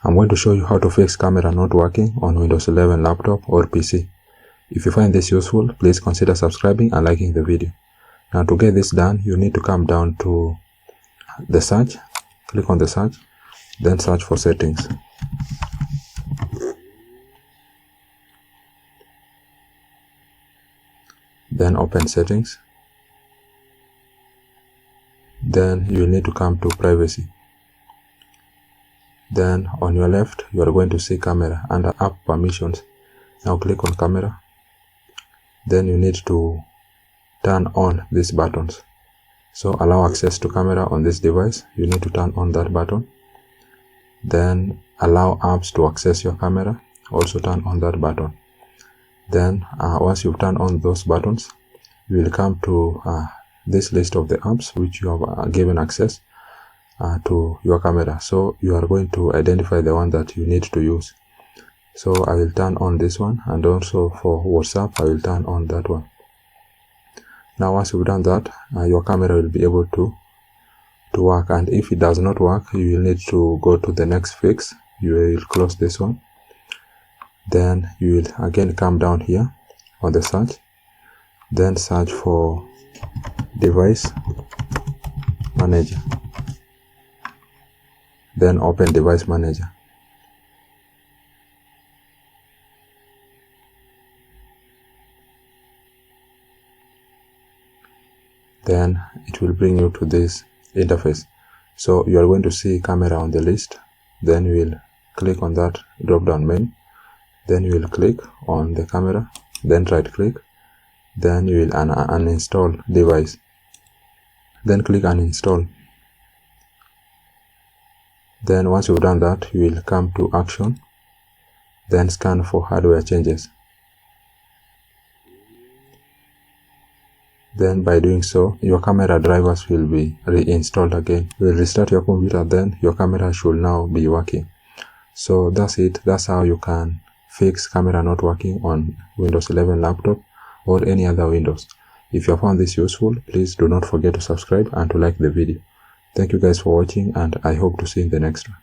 I'm going to show you how to fix camera not working on Windows 11 laptop or PC. If you find this useful, please consider subscribing and liking the video. Now to get this done, you need to come down to the search, click on the search, then search for settings. Then open settings. Then you will need to come to privacy. Then on your left, you are going to see camera under app permissions. Now click on camera. Then you need to turn on these buttons. So allow access to camera on this device. You need to turn on that button. Then allow apps to access your camera. Also turn on that button. Then once you turn on those buttons, you will come to this list of the apps which you have given access to your camera. So you are going to identify the one that you need to use. So I will turn on this one, and also for WhatsApp I will turn on that one. Now once you've done that, your camera will be able to work, and if it does not work, you will need to go to the next fix. You will close this one. Then you will again come down here on the search, then search for device manager, then open device manager. Then it will bring you to this interface. So you are going to see camera on the list. Then you will click on that drop down menu. Then you will click on the camera, then right click, then you will uninstall device, then click uninstall. Then once you've done that, you will come to action, then scan for hardware changes. Then by doing so, your camera drivers will be reinstalled again. You will restart your computer, then your camera should now be working. So that's it. That's how you can fix camera not working on Windows 11 laptop or any other Windows. If you have found this useful, please do not forget to subscribe and to like the video. Thank you guys for watching, and I hope to see you in the next one.